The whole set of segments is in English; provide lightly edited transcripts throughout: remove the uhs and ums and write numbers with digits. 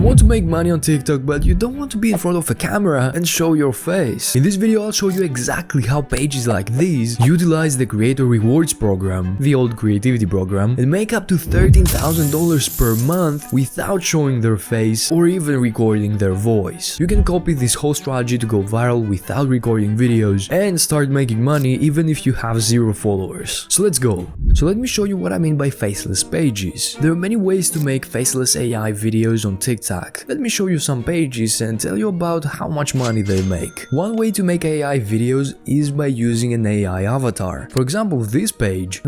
You want to make money on TikTok, but you don't want to be in front of a camera and show your face. In this video, I'll show you exactly how pages like these utilize the Creator Rewards program, the old creativity program, and make up to $13,000 per month without showing their face or even recording their voice. You can copy this whole strategy to go viral without recording videos and start making money even if you have 0 followers. So let's go. So let me show you what I mean by faceless pages. There are many ways to make faceless AI videos on TikTok. Let me show you some pages and tell you about how much money they make. One way to make AI videos is by using an AI avatar. For example, this page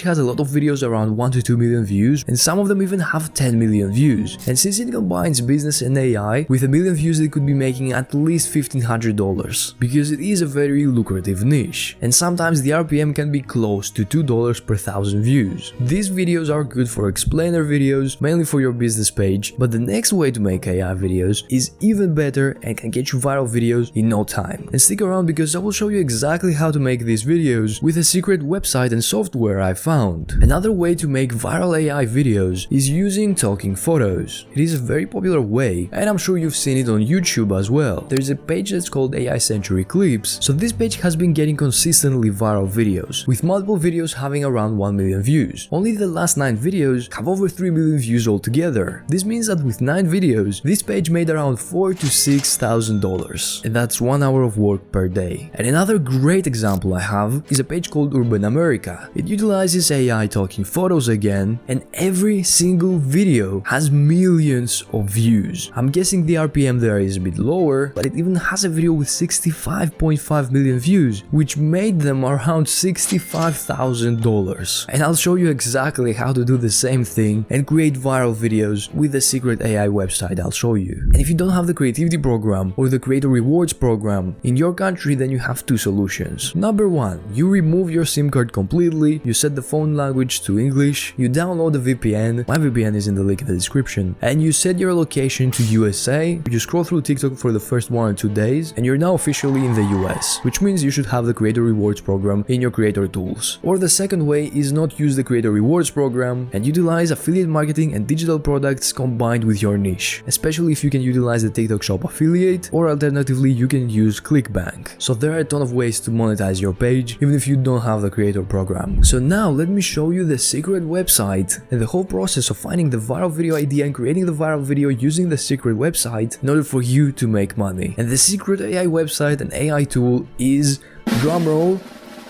has a lot of videos around 1 to 2 million views, and some of them even have 10 million views. And since it combines business and AI, with 1 million views they could be making at least $1,500, because it is a very lucrative niche. And sometimes the RPM can be close to $2 per 1,000 views. These videos are good for explainer videos, mainly for your business page, but the next way to make AI videos is even better and can get you viral videos in no time. And stick around because I will show you exactly how to make these videos with a secret website and software I found. Another way to make viral AI videos is using talking photos. It is a very popular way, and I'm sure you've seen it on YouTube as well. There's a page that's called AI Century Clips, so this page has been getting consistently viral videos, with multiple videos having around 1 million views. Only the last 9 videos have over 3 million views altogether. This means that with 9 videos, this page made around $4,000 to $6,000, and that's 1 hour of work per day. And another great example I have is a page called Urban America. It utilizes AI talking photos again, and every single video has millions of views. I'm guessing the RPM there is a bit lower, but it even has a video with 65.5 million views, which made them around $65,000. And I'll show you exactly how to do the same thing and create viral videos with the secret AI website I'll show you. And if you don't have the creativity program or the Creator Rewards program in your country, then you have 2 solutions. Number 1, you remove your SIM card completely, you set the phone language to English, you download the VPN, my VPN is in the link in the description, and you set your location to USA. You scroll through TikTok for the first 1 or 2 days, and you're now officially in the US, which means you should have the Creator Rewards program in your creator tools. Or the second way is not use the Creator Rewards program and utilize affiliate marketing and digital products combined with your niche, especially if you can utilize the TikTok Shop affiliate, or alternatively you can use ClickBank. So there are a ton of ways to monetize your page even if you don't have the creator program. So now let me show you the secret website and the whole process of finding the viral video idea and creating the viral video using the secret website in order for you to make money. And the secret AI website and AI tool is, drumroll,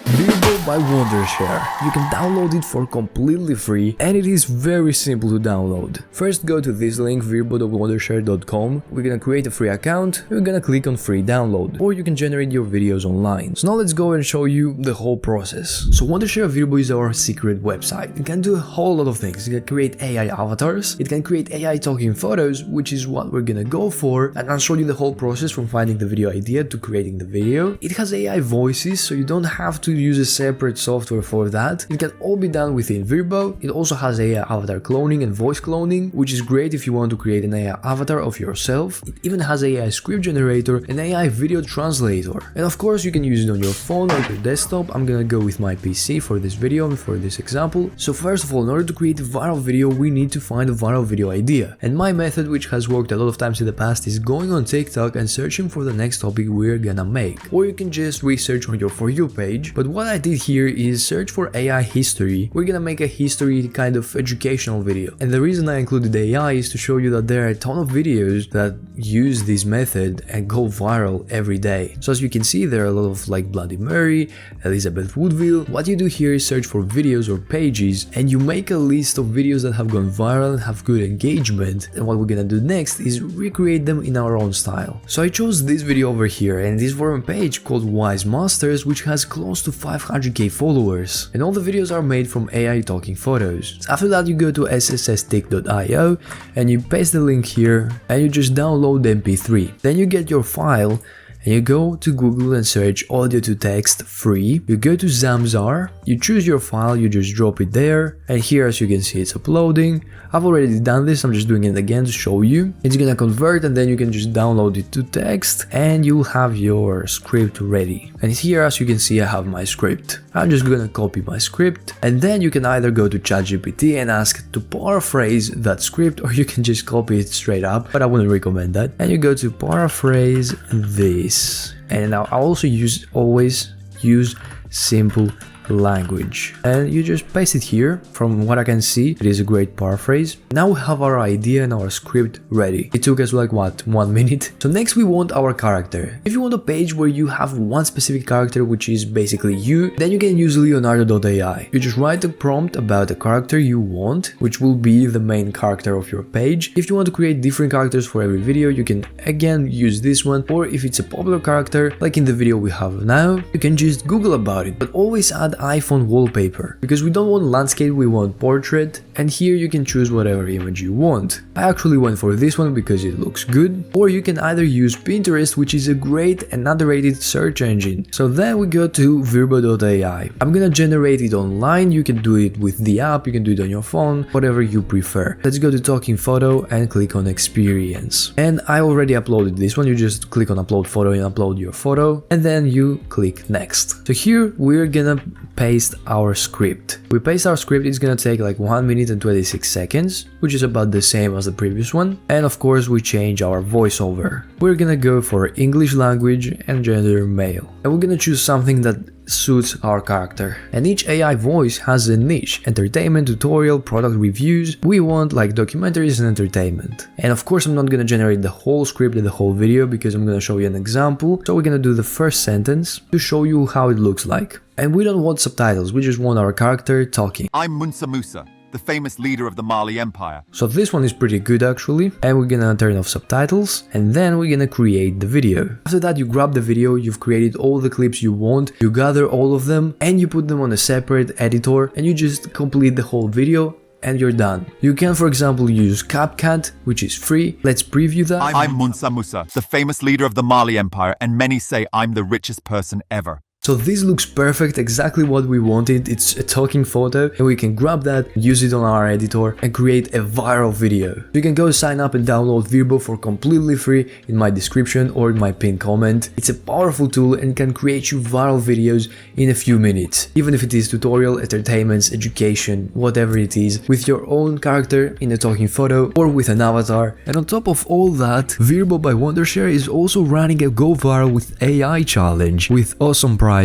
Virbo by Wondershare. You can download it for completely free, and it is very simple to download. First, go to this link, virbo.wondershare.com. We're gonna create a free account, and we're gonna click on free download, or you can generate your videos online. So now let's go and show you the whole process. So Wondershare Virbo is our secret website. It can do a whole lot of things. It can create AI avatars, it can create AI talking photos, which is what we're gonna go for, and I'll show you the whole process from finding the video idea to creating the video. It has AI voices, so you don't have to use a separate software for that. It can all be done within Virbo. It also has AI avatar cloning and voice cloning, which is great if you want to create an AI avatar of yourself. It even has AI script generator and AI video translator. And of course you can use it on your phone or your desktop. I'm gonna go with my PC for this video and for this example. So first of all, in order to create a viral video, we need to find a viral video idea. And my method, which has worked a lot of times in the past, is going on TikTok and searching for the next topic we're gonna make. Or you can just research on your For You page. But what I did here is search for AI history. We're gonna make a history kind of educational video. And the reason I included AI is to show you that there are a ton of videos that use this method and go viral every day. So as you can see, there are a lot of like Bloody Mary, Elizabeth Woodville. What you do here is search for videos or pages, and you make a list of videos that have gone viral and have good engagement. And what we're gonna do next is recreate them in our own style. So I chose this video over here, and this from a page called Wise Masters, which has close to 500k followers, and all the videos are made from AI talking photos. So after that, you go to ssstic.io and you paste the link here and you just download the MP3. Then you get your file and you go to Google and search audio to text free. You go to Zamzar, you choose your file, you just drop it there, and here as you can see it's uploading. I've already done this, I'm just doing it again to show you. It's gonna convert and then you can just download it to text and you'll have your script ready. And here as you can see I have my script. I'm just gonna copy my script and then you can either go to ChatGPT and ask to paraphrase that script, or you can just copy it straight up, but I wouldn't recommend that. And you go to paraphrase this. And now I also always use simple language, and you just paste it here. From what I can see, it is a great paraphrase. Now we have our idea and our script ready. It took us like what, 1 minute? So next we want our character. If you want a page where you have one specific character, which is basically you, then you can use Leonardo.ai. You just write a prompt about the character you want, which will be the main character of your page. If you want to create different characters for every video, you can again use this one, or if it's a popular character like in the video we have now, you can just Google about it, but always add iPhone wallpaper, because we don't want landscape, we want portrait, and here you can choose whatever image you want. I actually went for this one because it looks good, or you can either use Pinterest, which is a great and underrated search engine. So then we go to Virbo.ai. I'm gonna generate it online, you can do it with the app, you can do it on your phone, whatever you prefer. Let's go to talking photo and click on experience. And I already uploaded this one, you just click on upload photo and upload your photo, and then you click next. So here we're gonna paste our script. We paste our script, it's gonna take like 1 minute and 26 seconds, which is about the same as the previous one. And of course we change our voiceover. We're gonna go for English language and gender male. And we're gonna choose something that suits our character. And each AI voice has a niche: entertainment, tutorial, product reviews. We want like documentaries and entertainment. And of course I'm not gonna generate the whole script and the whole video because I'm gonna show you an example. So we're gonna do the first sentence to show you how it looks like. And we don't want subtitles, we just want our character talking. I'm Munsa Musa, the famous leader of the Mali Empire. So this one is pretty good actually, and we're gonna turn off subtitles, and then we're gonna create the video. After that you grab the video, you've created all the clips you want, you gather all of them, and you put them on a separate editor, and you just complete the whole video, and you're done. You can for example use CapCut, which is free. Let's preview that. I'm Munsa Musa, the famous leader of the Mali Empire, and many say I'm the richest person ever. So this looks perfect, exactly what we wanted. It's a talking photo and we can grab that, use it on our editor and create a viral video. You can go sign up and download Virbo for completely free in my description or in my pinned comment. It's a powerful tool and can create you viral videos in a few minutes. Even if it is tutorial, entertainments, education, whatever it is, with your own character in a talking photo or with an avatar. And on top of all that, Virbo by Wondershare is also running a Go Viral with AI challenge with awesome prizes,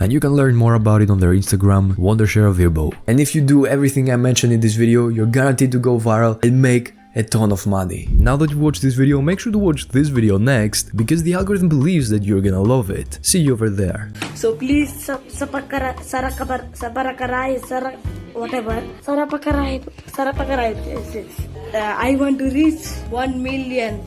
and you can learn more about it on their Instagram, Wondershare Virbo. And if you do everything I mentioned in this video, you're guaranteed to go viral and make a ton of money. Now that you watched this video, make sure to watch this video next, because the algorithm believes that you're gonna love it. See you over there. So please, I want to reach 1 million